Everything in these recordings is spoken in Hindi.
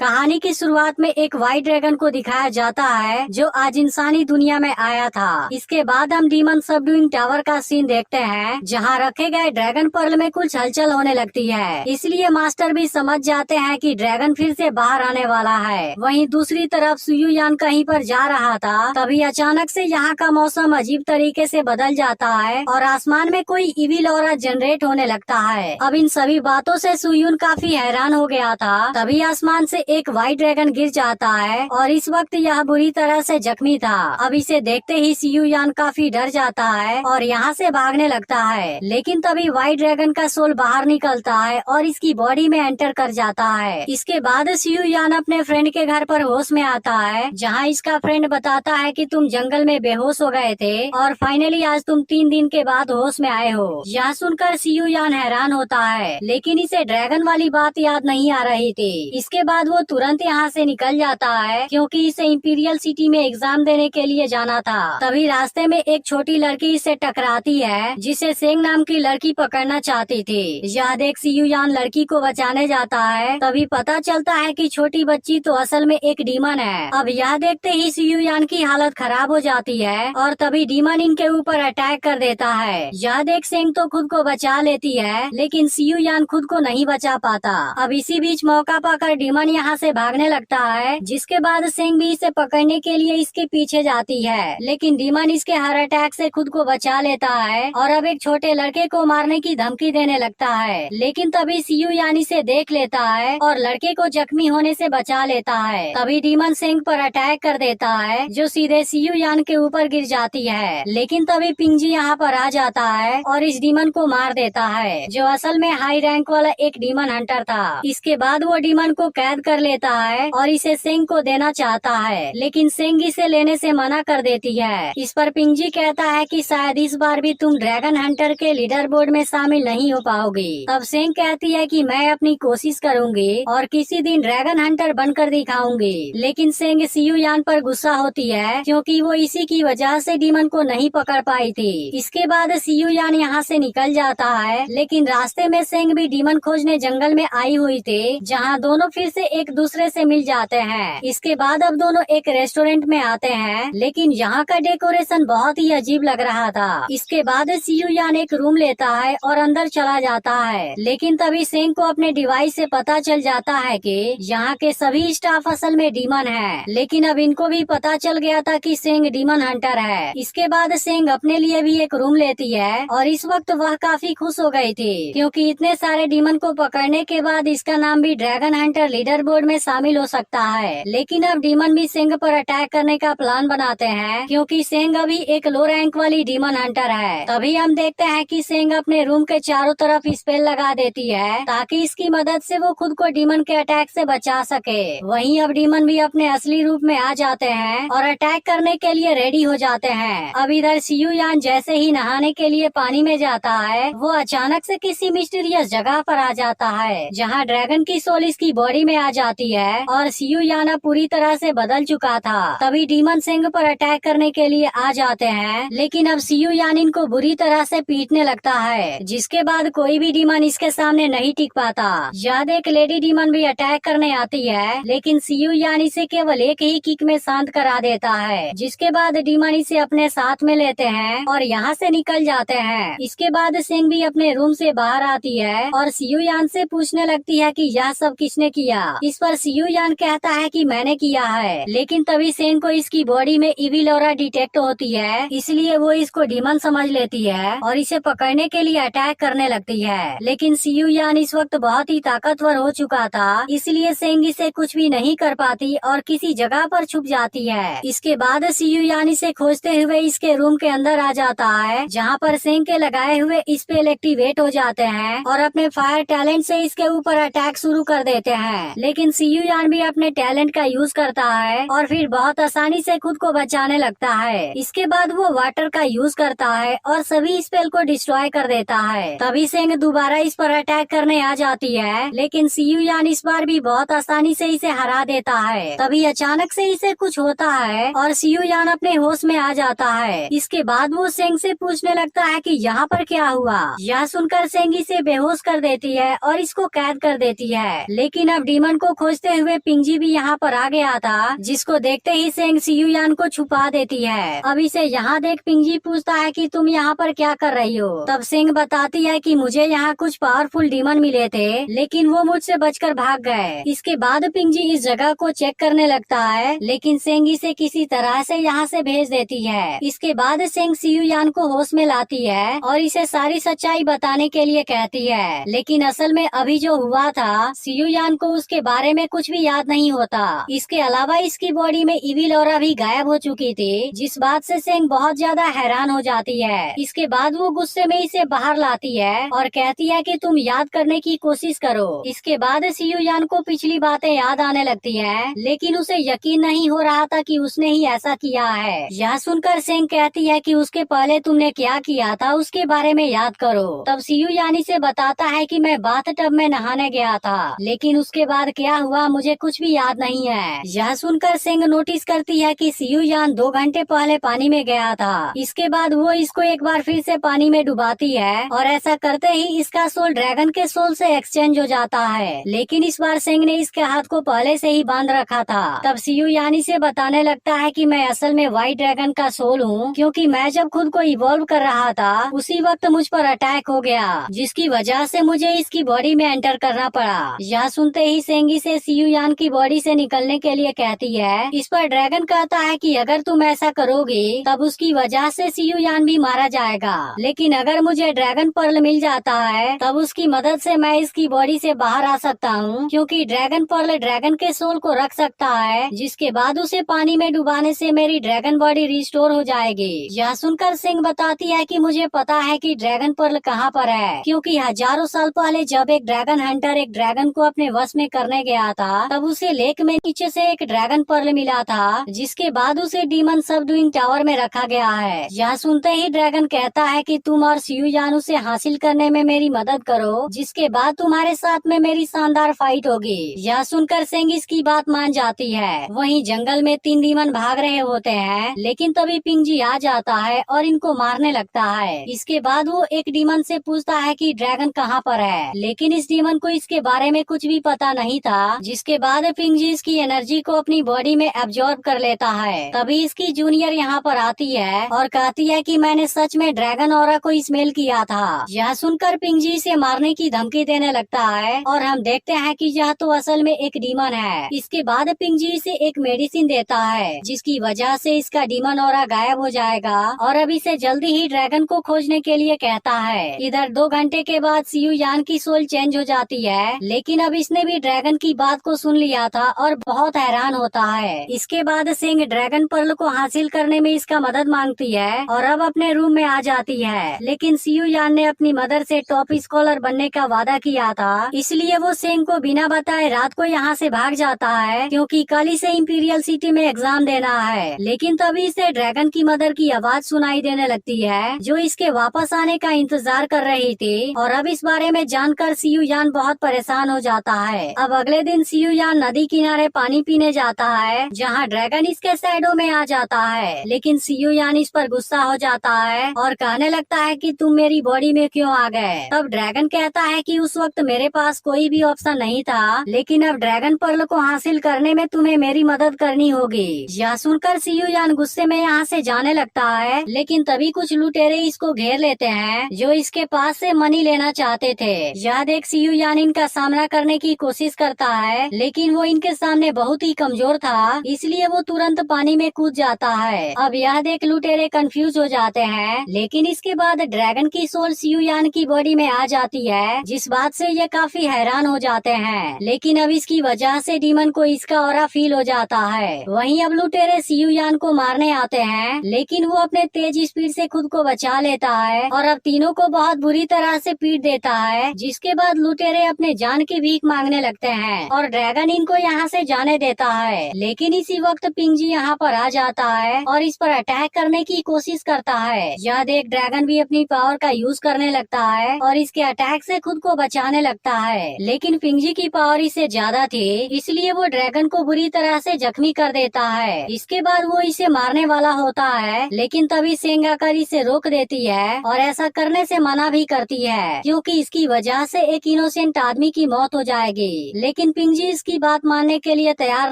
कहानी की शुरुआत में एक व्हाइट ड्रैगन को दिखाया जाता है जो आज इंसानी दुनिया में आया था। इसके बाद हम डीमन सबडूइंग टावर का सीन देखते हैं जहां रखे गए ड्रैगन पर्ल में कुछ हलचल होने लगती है। इसलिए मास्टर भी समझ जाते हैं कि ड्रैगन फिर से बाहर आने वाला है। वहीं दूसरी तरफ सुयुयान कहीं पर जा रहा था, तभी अचानक से यहाँ का मौसम अजीब तरीके से बदल जाता है और आसमान में कोई इविल ऑरा जनरेट होने लगता है। अब इन सभी बातों से सुयुन काफी हैरान हो गया था। तभी आसमान से एक व्हाइट ड्रैगन गिर जाता है और इस वक्त यह बुरी तरह से जख्मी था। अब इसे देखते ही सुयुयान काफी डर जाता है और यहाँ से भागने लगता है, लेकिन तभी व्हाइट ड्रैगन का सोल बाहर निकलता है और इसकी बॉडी में एंटर कर जाता है। इसके बाद सुयुयान अपने फ्रेंड के घर पर होश में आता है, जहाँ इसका फ्रेंड बताता है कि तुम जंगल में बेहोश हो गए थे और फाइनली आज तुम 3 दिन के बाद होश में आए हो। यह सुनकर सुयुयान हैरान होता है, लेकिन इसे ड्रैगन वाली बात याद नहीं आ रही थी। इसके बाद वो तुरंत यहाँ से निकल जाता है क्योंकि इसे इंपीरियल सिटी में एग्जाम देने के लिए जाना था। तभी रास्ते में एक छोटी लड़की इसे टकराती है जिसे सेंग नाम की लड़की पकड़ना चाहती थी। यह देख सुयुयान लड़की को बचाने जाता है, तभी पता चलता है कि छोटी बच्ची तो असल में एक डीमन है। अब यह देखते ही सुयुयान की हालत खराब हो जाती है और तभी डीमन इनके ऊपर अटैक कर देता है। यह देख सेंग तो खुद को बचा लेती है, लेकिन सुयुयान खुद को नहीं बचा पाता। अब इसी बीच मौका पाकर डीमन यहाँ से भागने लगता है, जिसके बाद सेंग भी इसे पकड़ने के लिए इसके पीछे जाती है, लेकिन डीमन इसके हर अटैक से खुद को बचा लेता है और अब एक छोटे लड़के को मारने की धमकी देने लगता है। लेकिन तभी सुयुयान इसे देख लेता है और लड़के को जख्मी होने से बचा लेता है। तभी डीमन सेंग पर अटैक कर देता है जो सीधे सुयुयान के ऊपर गिर जाती है, लेकिन तभी पिंगजी यहाँ पर आ जाता है और इस डीमन को मार देता है, जो असल में हाई रैंक वाला एक डीमन हंटर था। इसके बाद वो डीमन को कैद कर लेता है और इसे सेंग को देना चाहता है, लेकिन सेंग इसे लेने से मना कर देती है। इस पर पिंगजी कहता है कि शायद इस बार भी तुम ड्रैगन हंटर के लीडर बोर्ड में शामिल नहीं हो पाओगी। तब सेंग कहती है कि मैं अपनी कोशिश करूंगी और किसी दिन ड्रैगन हंटर बनकर दिखाऊंगी। लेकिन सेंग सुयुयान पर गुस्सा होती है क्योंकि वो इसी की वजह से डीमन को नहीं पकड़ पाई थी। इसके बाद सुयुयान यहाँ से निकल जाता है, लेकिन रास्ते में सेंग भी डीमन खोजने जंगल में आई हुई थी, जहाँ दोनों फिर से एक दूसरे से मिल जाते हैं। इसके बाद अब दोनों एक रेस्टोरेंट में आते हैं, लेकिन यहाँ का डेकोरेशन बहुत ही अजीब लग रहा था। इसके बाद सुयुयान एक रूम लेता है और अंदर चला जाता है, लेकिन तभी सेंग को अपने डिवाइस से पता चल जाता है कि यहाँ के सभी स्टाफ असल में डीमन है। लेकिन अब इनको भी पता चल गया था कि सेंग डीमन हंटर है। इसके बाद सेंग अपने लिए भी एक रूम लेती है और इस वक्त वह काफी खुश हो गई थी क्योंकि इतने सारे डीमन को पकड़ने के बाद इसका नाम भी ड्रैगन हंटर लीडर बोर्ड में शामिल हो सकता है। लेकिन अब डीमन भी सेंग पर अटैक करने का प्लान बनाते हैं क्योंकि सेंग अभी एक लो रैंक वाली डीमन हंटर है। तभी हम देखते हैं कि सेंग अपने रूम के चारों तरफ स्पेल लगा देती है ताकि इसकी मदद से वो खुद को डीमन के अटैक से बचा सके। वहीं अब डीमन भी अपने असली रूप में आ जाते हैं और अटैक करने के लिए रेडी हो जाते हैं। अब इधर सुयुयान जैसे ही नहाने के लिए पानी में जाता है, वो अचानक से किसी मिस्टीरियस जगह पर आ जाता है जहाँ ड्रैगन की सोल इसकी बॉडी में आ जाती है और सुयुयान पूरी तरह से बदल चुका था। तभी डीमन सेंग पर अटैक करने के लिए आ जाते हैं, लेकिन अब सुयुयान इनको बुरी तरह से पीटने लगता है, जिसके बाद कोई भी डीमन इसके सामने नहीं टिक पाता। याद एक लेडी डीमन भी अटैक करने आती है, लेकिन सुयुयान इसे केवल एक ही किक में शांत करा देता है, जिसके बाद डीमन इसे अपने साथ में लेते हैं और यहाँ से निकल जाते हैं। इसके बाद सेंग भी अपने रूम से बाहर आती है और सुयुयान से पूछने लगती है कि यह सब किसने किया। इस पर सुयुयान कहता है कि मैंने किया है, लेकिन तभी सेंग को इसकी बॉडी में इविल ऑरा डिटेक्ट होती है, इसलिए वो इसको डीमन समझ लेती है और इसे पकड़ने के लिए अटैक करने लगती है। लेकिन सुयुयान इस वक्त बहुत ही ताकतवर हो चुका था, इसलिए सेंग इसे कुछ भी नहीं कर पाती और किसी जगह पर छुप जाती है। इसके बाद सुयुयान इसे खोजते हुए इसके रूम के अंदर आ जाता है, जहाँ पर सेंग के लगाए हुए स्पेल एक्टिवेट हो जाते हैं और अपने फायर टैलेंट से इसके ऊपर अटैक शुरू कर देते हैं। लेकिन सुयुयान भी अपने टैलेंट का यूज करता है और फिर बहुत आसानी से खुद को बचाने लगता है। इसके बाद वो वाटर का यूज करता है और सभी स्पेल को डिस्ट्रॉय कर देता है। तभी सेंग दोबारा इस पर अटैक करने आ जाती है, लेकिन सुयुयान इस बार भी बहुत आसानी से इसे हरा देता है। तभी अचानक से इसे कुछ होता है और सुयुयान अपने होश में आ जाता है। इसके बाद वो सेंग से पूछने लगता है कि यहाँ पर क्या हुआ। यह सुनकर सेंग इसे बेहोश कर देती है और इसको कैद कर देती है, लेकिन अब डीमन को खोजते हुए पिंगजी भी यहाँ पर आ गया था, जिसको देखते ही सेंग सियुयान को छुपा देती है। अब इसे यहाँ देख पिंगजी पूछता है कि तुम यहाँ पर क्या कर रही हो। तब सेंग बताती है कि मुझे यहाँ कुछ पावरफुल डीमन मिले थे, लेकिन वो मुझसे बचकर भाग गए। इसके बाद पिंगजी इस जगह को चेक करने लगता है, लेकिन सेंग इसे किसी तरह से यहाँ से भेज देती है। इसके बाद सेंग सियुयान को होश में लाती है और इसे सारी सच्चाई बताने के लिए कहती है, लेकिन असल में अभी जो हुआ था सियुयान को उसके बारे में कुछ भी याद नहीं होता। इसके अलावा इसकी बॉडी में इविल ऑरा भी गायब हो चुकी थी, जिस बात से सेंग बहुत ज्यादा हैरान हो जाती है। इसके बाद वो गुस्से में इसे बाहर लाती है और कहती है कि तुम याद करने की कोशिश करो। इसके बाद सियुयान को पिछली बातें याद आने लगती है, लेकिन उसे यकीन नहीं हो रहा था कि उसने ही ऐसा किया है। यह सुनकर सेंग कहती है कि उसके पहले तुमने क्या किया था उसके बारे में याद करो। तब सियुयान इसे बताता है कि मैं बाथटब में नहाने गया था, लेकिन उसके बाद क्या हुआ मुझे कुछ भी याद नहीं है। यह सुनकर सेंग नोटिस करती है कि सियुयान 2 घंटे पहले पानी में गया था। इसके बाद वो इसको एक बार फिर से पानी में डुबाती है और ऐसा करते ही इसका सोल ड्रैगन के सोल से एक्सचेंज हो जाता है, लेकिन इस बार सेंग ने इसके हाथ को पहले से ही बांध रखा था। तब सियुयान इसे बताने लगता है कि मैं असल में व्हाइट ड्रैगन का सोल हूँ, क्योंकि मैं जब खुद को इवॉल्व कर रहा था उसी वक्त मुझ पर अटैक हो गया, जिसकी वजह से मुझे इसकी बॉडी में एंटर करना पड़ा। यह सुनते ही सेंग इसे सियुयान की बॉडी से निकलने के लिए कहती है। इस पर ड्रैगन कहता है कि अगर तुम ऐसा करोगी तब उसकी वजह से सियुयान भी मारा जाएगा, लेकिन अगर मुझे ड्रैगन पर्ल मिल जाता है तब उसकी मदद से मैं इसकी बॉडी से बाहर आ सकता हूँ, क्योंकि ड्रैगन पर्ल ड्रैगन के सोल को रख सकता है, जिसके बाद उसे पानी में डुबाने से मेरी ड्रैगन बॉडी रिस्टोर हो जाएगी। यह सुनकर सिंह बताती है कि मुझे पता है कि ड्रैगन पर्ल कहाँ पर है, क्योंकि हजारों साल पहले जब एक ड्रैगन हंटर एक ड्रैगन को अपने वश में करने गया था तब उसे लेक में नीचे से एक ड्रैगन पर्ल मिला था, जिसके बाद उसे डीमन सबडूइंग टावर में रखा गया है। यह सुनते ही ड्रैगन कहता है कि तुम और सियुयान उसे हासिल करने में मेरी मदद करो, जिसके बाद तुम्हारे साथ में मेरी शानदार फाइट होगी। यह सुनकर सेंग इसकी बात मान जाती है। वहीं जंगल में 3 डीमन भाग रहे होते हैं, लेकिन तभी पिंगजी आ जाता है और इनको मारने लगता है। इसके बाद वो एक डीमन से पूछता है कि ड्रैगन कहाँ पर है, लेकिन इस डीमन को इसके बारे में कुछ भी पता नहीं था, जिसके बाद पिंगजी इसकी एनर्जी को अपनी बॉडी में एब्जॉर्ब कर लेता है। तभी इसकी जूनियर यहाँ पर आती है और कहती है कि मैंने सच में ड्रैगन ऑरा को स्मेल किया था। यह सुनकर पिंगजी इसे मारने की धमकी देने लगता है और हम देखते हैं कि यह तो असल में एक डीमन है। इसके बाद पिंगजी इसे एक मेडिसिन देता है, जिसकी वजह से इसका डीमन ऑरा गायब हो जाएगा और अब इसे जल्दी ही ड्रैगन को खोजने के लिए कहता है। इधर 2 घंटे के बाद सियुयान की सोल चेंज हो जाती है, लेकिन अब इसने भी ड्रैगन की बात को सुन लिया था और बहुत हैरान होता है। इसके बाद सिंह ड्रैगन पर्ल को हासिल करने में इसका मदद मांगती है और अब अपने रूम में आ जाती है, लेकिन सियुयान ने अपनी मदर से टॉप स्कॉलर बनने का वादा किया था, इसलिए वो सिंह को बिना बताए रात को यहाँ से भाग जाता है, क्योंकि कल इसे इंपीरियल सिटी में एग्जाम देना है। लेकिन तभी इसे ड्रैगन की मदर की आवाज सुनाई देने लगती है, जो इसके वापस आने का इंतजार कर रही थी, और अब इस बारे में जानकर सियुयान बहुत परेशान हो जाता है। अब अगले दिन सियुयान नदी किनारे पानी पीने जाता है, जहाँ ड्रैगन इसके शैडो में आ जाता है, लेकिन सियुयान इस पर गुस्सा हो जाता है और कहने लगता है कि तुम मेरी बॉडी में क्यों आ गए। तब ड्रैगन कहता है कि उस वक्त मेरे पास कोई भी ऑप्शन नहीं था, लेकिन अब ड्रैगन पर्ल को हासिल करने में तुम्हें मेरी मदद करनी होगी। यह सुनकर सियुयान गुस्से में यहाँ से जाने लगता है, लेकिन तभी कुछ लुटेरे इसको घेर लेते हैं, जो इसके पास से मनी लेना चाहते थे। यह देख सियुयान इनका सामना करने की कोशिश करता है, लेकिन वो इनके सामने बहुत ही कमजोर था, इसलिए वो तुरंत पानी में कूद जाता है। अब यह देख लुटेरे कंफ्यूज हो जाते हैं, लेकिन इसके बाद ड्रैगन की सोल सियुयान की बॉडी में आ जाती है, जिस बात से ये काफी हैरान हो जाते हैं, लेकिन अब इसकी वजह से डीमन को इसका ऑरा फील हो जाता है। वहीं अब लुटेरे सियुयान को मारने आते हैं, लेकिन वो अपने तेज स्पीड से खुद को बचा लेता है और अब तीनों को बहुत बुरी तरह से पीट देता है, जिसके बाद लुटेरे अपने जान की भीख मांगने लगते हैं और ड्रैगन इनको यहाँ से जाने देता है। लेकिन इसी वक्त पिंगजी यहाँ पर आ जाता है और इस पर अटैक करने की कोशिश करता है। यह देख ड्रैगन भी अपनी पावर का यूज करने लगता है और इसके अटैक से खुद को बचाने लगता है, लेकिन पिंगजी की पावर इससे ज्यादा थी, इसलिए वो ड्रैगन को बुरी तरह से जख्मी कर देता है। इसके बाद वो इसे मारने वाला होता है, लेकिन तभी सेंग आकर इसे रोक देती है और ऐसा करने से मना भी करती है, क्योंकि इसकी वजह से एक इनोसेंट आदमी की मौत हो जाएगी। लेकिन लेकिन पिंजी इसकी बात मानने के लिए तैयार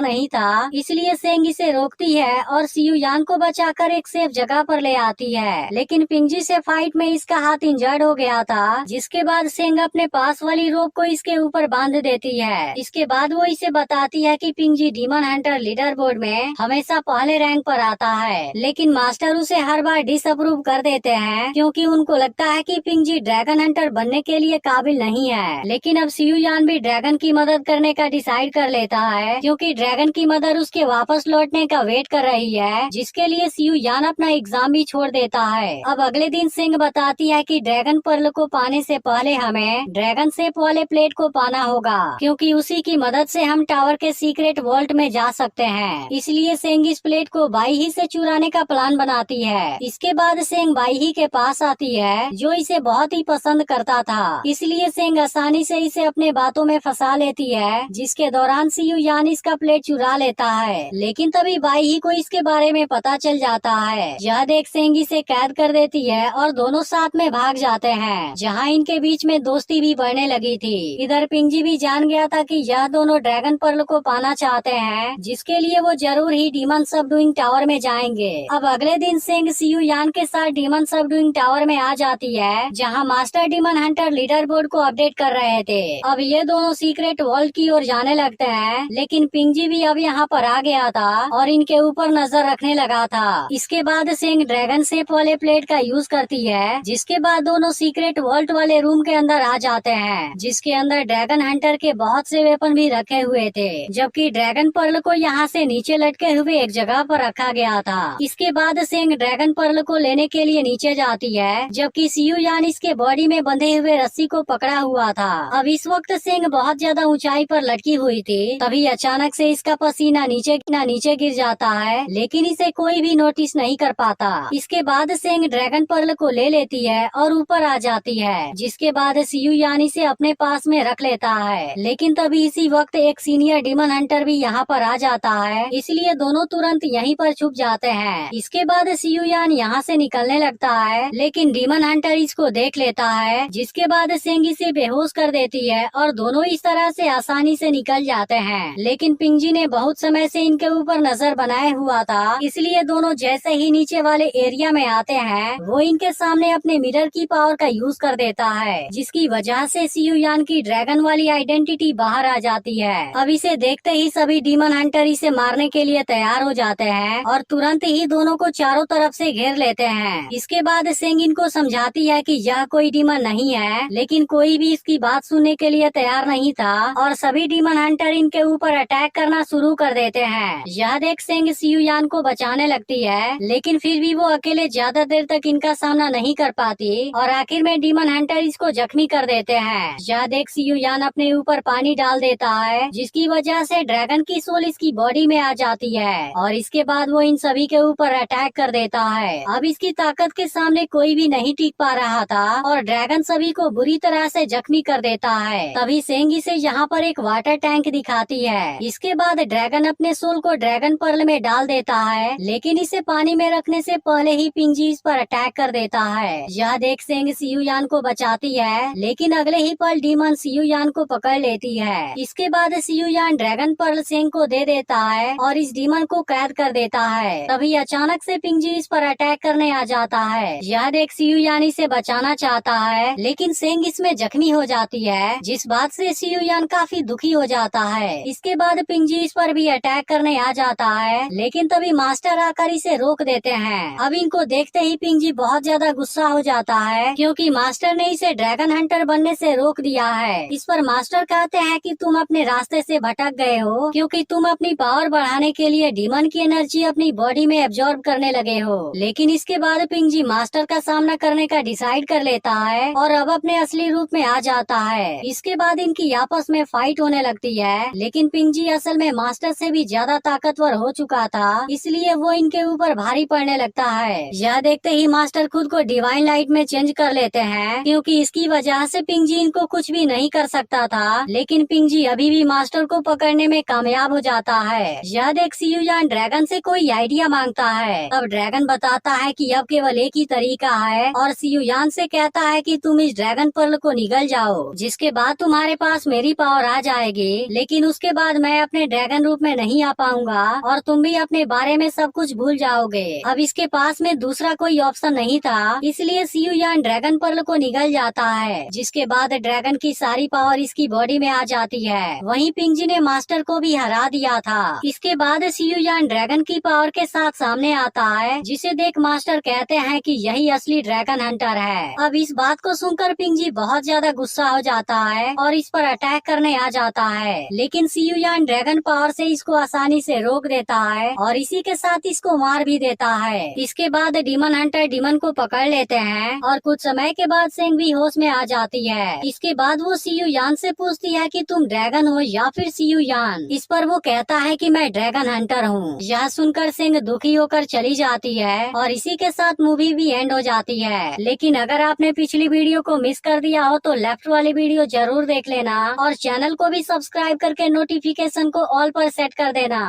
नहीं था, इसलिए सेंग इसे रोकती है और सियू यान को बचाकर एक सेफ जगह पर ले आती है। लेकिन पिंजी से फाइट में इसका हाथ इंजर्ड हो गया था, जिसके बाद सेंग अपने पास वाली रोप को इसके ऊपर बांध देती है। इसके बाद वो इसे बताती है कि पिंजी डीमन हंटर लीडर बोर्ड में हमेशा पहले रैंक पर आता है, लेकिन मास्टर उसे हर बार डिसअप्रूव कर देते हैं क्योंकि उनको लगता है कि पिंजी ड्रैगन हंटर बनने के लिए काबिल नहीं है। लेकिन अब सियू यान भी ड्रैगन की मदद करने का डिसाइड कर लेता है क्योंकि ड्रैगन की मदर उसके वापस लौटने का वेट कर रही है, जिसके लिए सियू यान अपना एग्जाम भी छोड़ देता है। अब अगले दिन सिंह बताती है कि ड्रैगन पर्ल को पाने से पहले हमें ड्रैगन शेप वाले प्लेट को पाना होगा क्योंकि उसी की मदद से हम टावर के सीक्रेट वॉल्ट में जा सकते हैं। इसलिए सेंग इस प्लेट को बाई ही से चुराने का प्लान बनाती है। इसके बाद सेंग बाई ही के पास आती है जो इसे बहुत ही पसंद करता था, इसलिए सेंग आसानी से इसे अपने बातों में फंसा लेती है, जिसके दौरान सियू यान इसका प्लेट चुरा लेता है। लेकिन तभी बाई ही को इसके बारे में पता चल जाता है। यह देख सेंग इसे कैद कर देती है और दोनों साथ में भाग जाते हैं, जहाँ इनके बीच में दोस्ती भी बढ़ने लगी थी। इधर पिंजी भी जान गया था कि यह दोनों ड्रैगन पर्ल को पाना चाहते हैं, जिसके लिए वो जरूर ही डीमन सबडूइंग टावर में जाएंगे। अब अगले दिन सेंग सियू यान के साथ डीमन सबडूइंग टावर में आ जाती है, जहाँ master demon Hunter leader board को अपडेट कर रहे थे। अब ये दोनों सीक्रेट वॉल्ट की ओर जाने लगते हैं, लेकिन पिंजी भी अब यहाँ पर आ गया था और इनके ऊपर नजर रखने लगा था। इसके बाद सेंग ड्रैगन शेप वाले प्लेट का यूज करती है, जिसके बाद दोनों सीक्रेट वॉल्ट वाले रूम के अंदर आ जाते हैं, जिसके अंदर ड्रैगन हंटर के बहुत से वेपन भी रखे हुए थे, जबकि ड्रैगन पर्ल को यहाँ से नीचे लटके हुए एक जगह पर रखा गया था। इसके बाद सेंग ड्रैगन पर्ल को लेने के लिए नीचे जाती है, जबकि सियू यान इसके बॉडी में बंधे हुए रस्सी को पकड़ा हुआ था। अब इस वक्त सेंग बहुत ज्यादा ऊंचाई पर लटकी हुई थी, तभी अचानक से इसका पसीना नीचे गिर जाता है, लेकिन इसे कोई भी नोटिस नहीं कर पाता। इसके बाद सेंग ड्रैगन पर्ल को ले लेती है और ऊपर आ जाती है, जिसके बाद सियू यान इसे अपने पास में रख लेता है। लेकिन तभी इसी वक्त एक सीनियर डीमन हंटर भी यहाँ पर आ जाता है, इसलिए दोनों तुरंत यहीं पर छुप जाते हैं। इसके बाद सियू यान यहाँ से निकलने लगता है, लेकिन डीमन हंटर इसको देख लेता है, जिसके बाद सेंग इसे बेहोश कर देती है और दोनों इस तरह से आसानी से निकल जाते हैं। लेकिन पिंजी ने बहुत समय से इनके ऊपर नजर बनाए हुआ था, इसलिए दोनों जैसे ही नीचे वाले एरिया में आते हैं, वो इनके सामने अपने मिरर की पावर का यूज कर देता है, जिसकी वजह से सियू यान की ड्रैगन वाली आइडेंटिटी बाहर आ जाती है। अब इसे देखते ही सभी डीमन हंटर इसे मारने के लिए तैयार हो जाते हैं और तुरंत ही दोनों को चारों तरफ से घेर लेते हैं। इसके बाद सेंग इनको समझाती है कि यह कोई डीमन नहीं है, लेकिन कोई भी इसकी बात सुनने के लिए तैयार नहीं था और सभी डीमन हंटर इनके ऊपर अटैक करना शुरू कर देते हैं। यह देख सेंग सियू यान को बचाने लगती है, लेकिन फिर भी वो अकेले ज्यादा देर तक इनका सामना नहीं कर पाती और आखिर में डीमन हंटर इसको जख्मी कर देते हैं। यह देख सियू यान अपने ऊपर पानी डाल देता है, जिसकी वजह से ड्रैगन की सोल इसकी बॉडी में आ जाती है और इसके बाद वो इन सभी के ऊपर अटैक कर देता है। अब इसकी ताकत के सामने कोई भी नहीं टिक पा रहा था और ड्रैगन सभी को बुरी तरह से जख्मी कर देता है। तभी सेंग इसे यहाँ पर एक वाटर टैंक दिखाती है। इसके बाद ड्रैगन अपने सोल को ड्रैगन पर्ल में डाल देता है, लेकिन इसे पानी में रखने से पहले ही पिंजी इस पर अटैक कर देता है। यह देख सेंग सियू यान को बचाती है, लेकिन अगले ही पल डीमन सियू यान को पकड़ लेती है। इसके बाद सियू यान ड्रैगन पर्ल सेंग को दे देता है और इस डीमन को कैद कर देता है। तभी अचानक से पिंजी इस पर अटैक करने आ जाता है। यह देख सियू यान इसे बचाना चाहता है, लेकिन सेंग इसमें जख्मी हो जाती है, जिस बात से सियू यान काफी दुखी हो जाता है। इसके बाद पिंजी इस पर भी अटैक करने आ जाता है, लेकिन तभी मास्टर आकर इसे रोक देते हैं। अब इनको देखते ही पिंजी बहुत ज्यादा गुस्सा हो जाता है, क्योंकि मास्टर ने इसे ड्रैगन हंटर बनने से रोक दिया है। इस पर मास्टर कहते हैं कि तुम अपने रास्ते से भटक गए हो, क्योंकि तुम अपनी पावर बढ़ाने के लिए डीमन की एनर्जी अपनी बॉडी में एब्जॉर्ब करने लगे हो। लेकिन इसके बाद पिंजी मास्टर का सामना करने का डिसाइड कर लेता है और अब अपने असली रूप में आ जाता है। इसके बाद इनकी आपस में फाइट होने लगती है, लेकिन पिंजी असल में मास्टर से भी ज्यादा ताकतवर हो चुका था, इसलिए वो इनके ऊपर भारी पड़ने लगता है। यह देखते ही मास्टर खुद को डिवाइन लाइट में चेंज कर लेते हैं, क्योंकि इसकी वजह से पिंजी इनको कुछ भी नहीं कर सकता था। लेकिन पिंजी अभी भी मास्टर को पकड़ने में कामयाब हो जाता है। यह देख सियू यान ड्रैगन से कोई आइडिया मांगता है। अब ड्रैगन बताता है कि अब केवल एक ही तरीका है और सियू यान से कहता है कि तुम इस ड्रैगन पर्ल को निगल जाओ, जिसके बाद तुम्हारे पास मेरी पावर आ जाएगी, लेकिन उसके बाद मैं अपने ड्रैगन रूप में नहीं आ पाऊंगा और तुम भी अपने बारे में सब कुछ भूल जाओगे। अब इसके पास में दूसरा कोई ऑप्शन नहीं था, इसलिए सियू यान ड्रैगन पर्ल को निगल जाता है, जिसके बाद ड्रैगन की सारी पावर इसकी बॉडी में आ जाती है। वहीं पिंगजी ने मास्टर को भी हरा दिया था। इसके बाद सियू यान ड्रैगन की पावर के साथ सामने आता है, जिसे देख मास्टर कहते हैं कि यही असली ड्रैगन हंटर है। अब इस बात को सुनकर पिंगजी बहुत ज्यादा गुस्सा हो जाता है और इस पर अटैक करने आ जाता है, लेकिन सियू यान ड्रैगन पावर से इसको आसानी से रोक देता है और इसी के साथ इसको मार भी देता है। इसके बाद डीमन हंटर डीमन को पकड़ लेते हैं और कुछ समय के बाद सेंग भी होश में आ जाती है। इसके बाद वो सियू यान से पूछती है कि तुम ड्रैगन हो या फिर सियू यान। इस पर वो कहता है कि मैं ड्रैगन हंटर हूँ। यह सुनकर सेंग दुखी होकर चली जाती है और इसी के साथ मूवी भी एंड हो जाती है। लेकिन अगर आपने पिछली वीडियो को मिस कर दिया हो तो लेफ्ट वाली वीडियो जरूर देख लेना और चैनल को भी सब्सक्राइब करके नोटिफिकेशन को ऑल पर सेट कर देना।